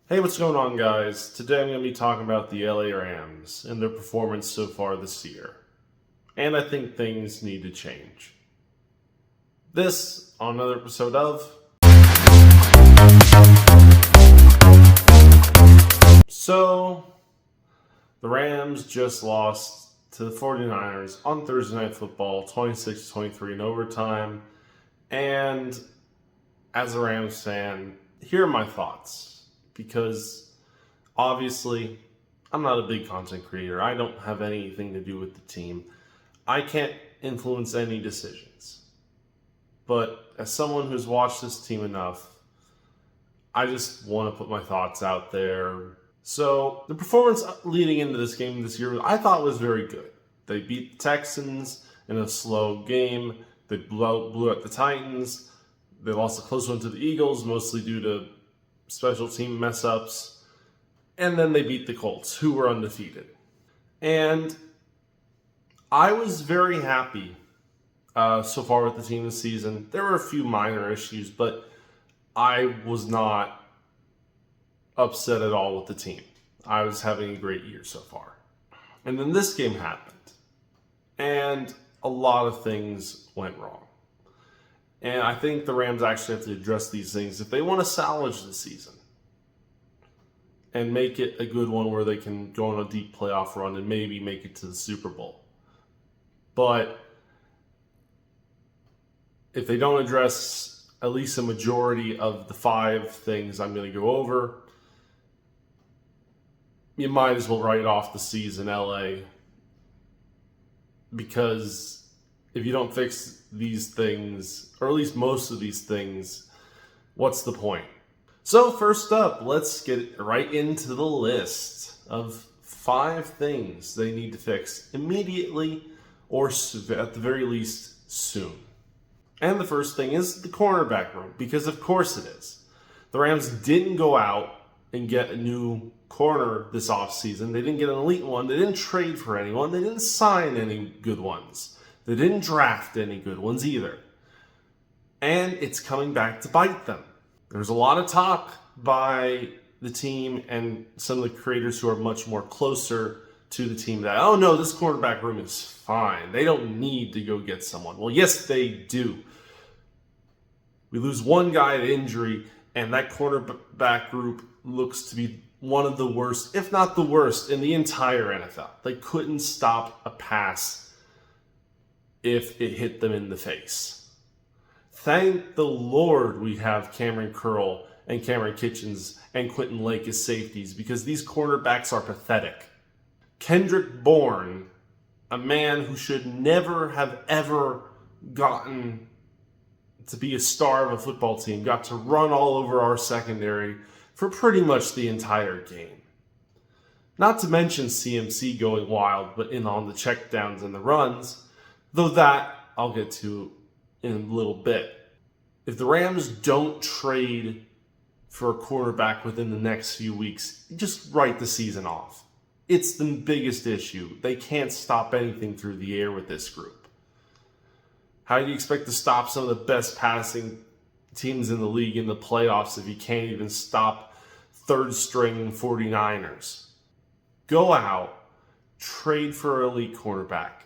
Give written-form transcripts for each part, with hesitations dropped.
Hey, what's going on, guys? Today I'm going to be talking about the LA Rams and their performance so far this year. And I think things need to change. This on another episode of... So, the Rams just lost to the 49ers on Thursday Night Football, 26-23 in overtime. And as a Rams fan, here are my thoughts. Because obviously, I'm not a big content creator. I don't have anything to do with the team. I can't influence any decisions. But as someone who's watched this team enough, I just want to put my thoughts out there. So, the performance leading into this game this year, I thought was very good. They beat the Texans in a slow game. They blew out the Titans. They lost a close one to the Eagles, mostly due to special team mess-ups. And then they beat the Colts, who were undefeated. And I was very happy so far with the team this season. There were a few minor issues, but I was not upset at all with the team. I was having a great year so far. And then this game happened. And a lot of things went wrong. And I think the Rams actually have to address these things if they want to salvage the season and make it a good one where they can go on a deep playoff run and maybe make it to the Super Bowl. But if they don't address at least a majority of the 5 things I'm going to go over, you might as well write off the season, LA, because if you don't fix these things, or at least most of these things, what's the point? So first up, let's get right into the list of 5 things they need to fix immediately or at the very least soon. And the first thing is the cornerback room, because of course it is. The Rams didn't go out and get a new corner this offseason. They didn't get an elite one. They didn't trade for anyone. They didn't sign any good ones. They didn't draft any good ones either. And it's coming back to bite them. There's a lot of talk by the team and some of the creators who are much more closer to the team that, oh no, this cornerback room is fine. They don't need to go get someone. Well, yes, they do. We lose one guy to injury, and that cornerback group looks to be one of the worst, if not the worst, in the entire NFL. They couldn't stop a pass if it hit them in the face. Thank the Lord we have Cameron Curl and Cameron Kitchens and Quentin Lake as safeties, because these cornerbacks are pathetic. Kendrick Bourne, a man who should never have ever gotten to be a star of a football team, got to run all over our secondary for pretty much the entire game. Not to mention CMC going wild, but in on the checkdowns and the runs, though that I'll get to in a little bit. If the Rams don't trade for a quarterback within the next few weeks, just write the season off. It's the biggest issue. They can't stop anything through the air with this group. How do you expect to stop some of the best passing teams in the league in the playoffs if you can't even stop third-string 49ers? Go out, trade for an elite quarterback.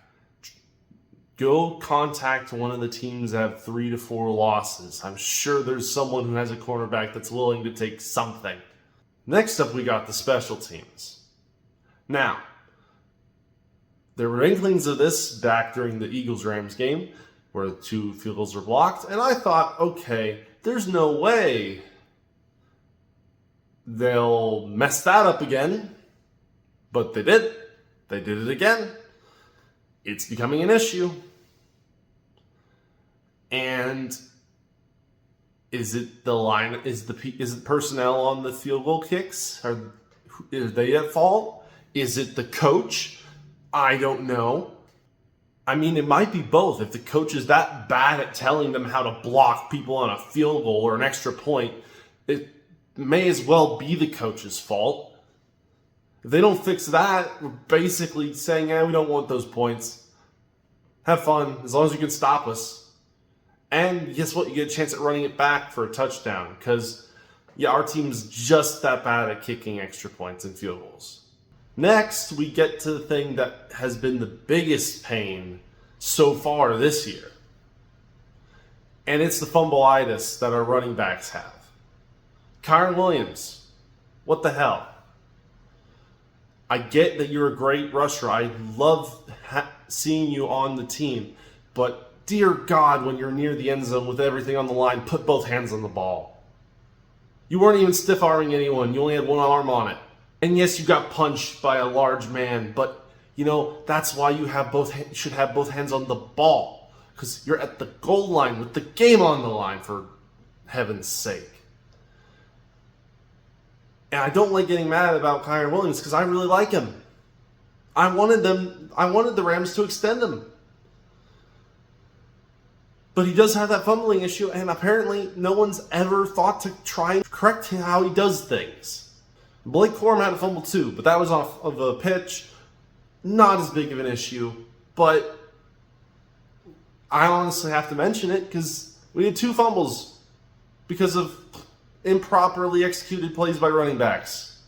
Go contact one of the teams that have 3 to 4 losses. I'm sure there's someone who has a cornerback that's willing to take something. Next up, we got the special teams. Now, there were inklings of this back during the Eagles-Rams game where the 2 field goals were blocked, and I thought, okay, there's no way they'll mess that up again. But they did. They did it again. It's becoming an issue. And is it the line? Is it personnel on the field goal kicks? Are they at fault? Is it the coach? I don't know. I mean, it might be both. If the coach is that bad at telling them how to block people on a field goal or an extra point, it may as well be the coach's fault. If they don't fix that, we're basically saying, we don't want those points. Have fun, as long as you can stop us. And guess what? You get a chance at running it back for a touchdown, because Yeah, our team's just that bad at kicking extra points and field goals. Next, we get to the thing that has been the biggest pain so far this year. And it's the fumbleitis that our running backs have. Kyron Williams, what the hell? I get that you're a great rusher. I love seeing you on the team. But dear God, when you're near the end zone with everything on the line, put both hands on the ball. You weren't even stiff-arming anyone. You only had one arm on it. And yes, you got punched by a large man, but that's why you should have both hands on the ball, because you're at the goal line with the game on the line, for heaven's sake. And I don't like getting mad about Kyron Williams because I really like him. I wanted the Rams to extend him. But he does have that fumbling issue, and apparently no one's ever thought to try and correct how he does things. Blake Corum had a fumble too, but that was off of a pitch. Not as big of an issue, but I honestly have to mention it because we had 2 fumbles because of improperly executed plays by running backs.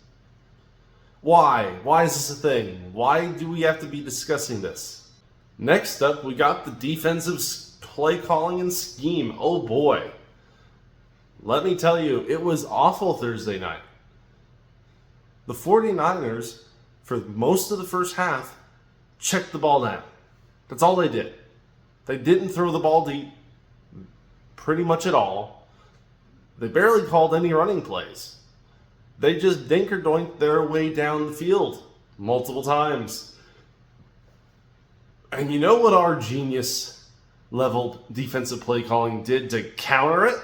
Why? Why is this a thing? Why do we have to be discussing this? Next up, we got the defensive play calling and scheme. Oh boy. Let me tell you, it was awful Thursday night. The 49ers, for most of the first half, checked the ball down. That's all they did. They didn't throw the ball deep pretty much at all. They barely called any running plays. They just dink-or-doinked their way down the field multiple times. And you know what our genius-level defensive play calling did to counter it?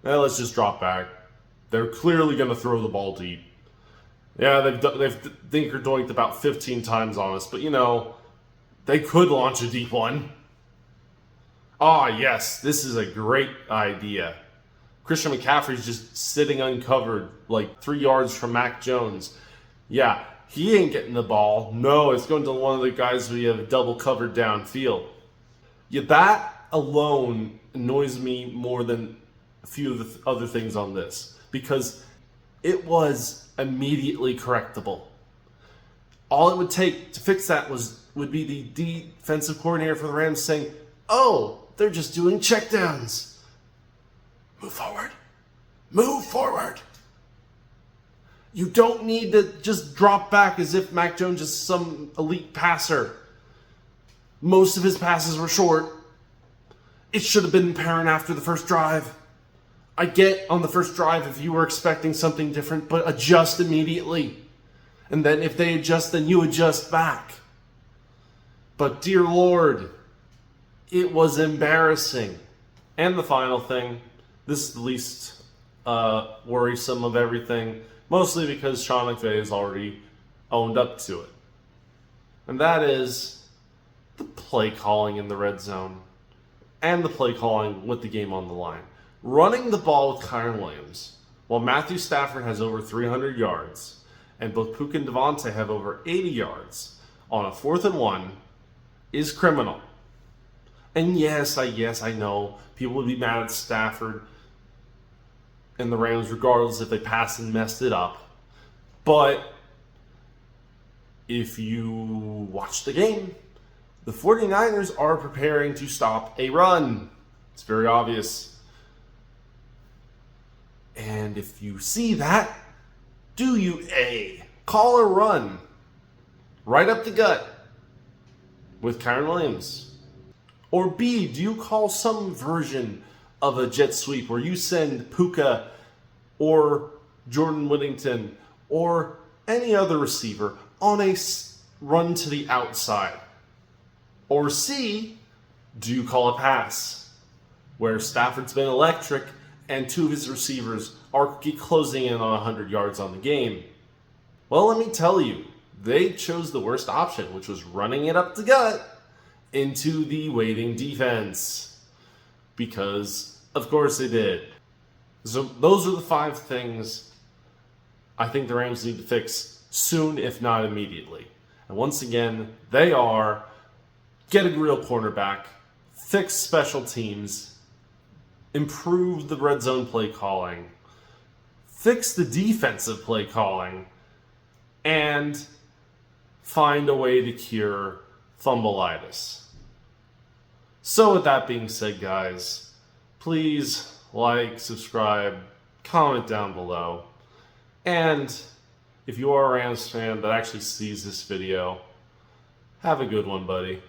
Well, let's just drop back. They're clearly going to throw the ball deep. Yeah, they've dink-or-doinked about 15 times on us, but they could launch a deep one. Ah, yes, this is a great idea. Christian McCaffrey's just sitting uncovered like 3 yards from Mac Jones. Yeah, he ain't getting the ball. No, it's going to one of the guys we have double covered downfield. Yeah, that alone annoys me more than a few of the other things on this, because it was immediately correctable. All it would take to fix that would be the defensive coordinator for the Rams saying, "Oh, they're just doing checkdowns. Move forward. Move forward." You don't need to just drop back as if Mac Jones is some elite passer. Most of his passes were short. It should have been apparent after the first drive. I get on the first drive if you were expecting something different, but adjust immediately. And then if they adjust, then you adjust back. But dear Lord, it was embarrassing. And the final thing, this is the least worrisome of everything, mostly because Sean McVay has already owned up to it. And that is the play calling in the red zone and the play calling with the game on the line. Running the ball with Kyron Williams, while Matthew Stafford has over 300 yards, and both Puka and Devontae have over 80 yards on a 4th and 1, is criminal. And yes, I know people would be mad at Stafford and the Rams regardless if they passed and messed it up. But if you watch the game, the 49ers are preparing to stop a run. It's very obvious. And if you see that, do you A, call a run right up the gut with Kyron Williams? Or B, do you call some version of a jet sweep where you send Puka or Jordan Whittington or any other receiver on a run to the outside? Or C, do you call a pass where Stafford's been electric and 2 of his receivers are closing in on 100 yards on the game? Well, let me tell you, they chose the worst option, which was running it up the gut into the waiting defense. Because, of course, they did. So those are the 5 things I think the Rams need to fix soon, if not immediately. And once again, they are get a real cornerback, fix special teams, improve the red zone play calling, fix the defensive play calling, and find a way to cure thumbulitis. So with that being said, guys, please like, subscribe, comment down below. And if you are a Rams fan that actually sees this video, have a good one, buddy.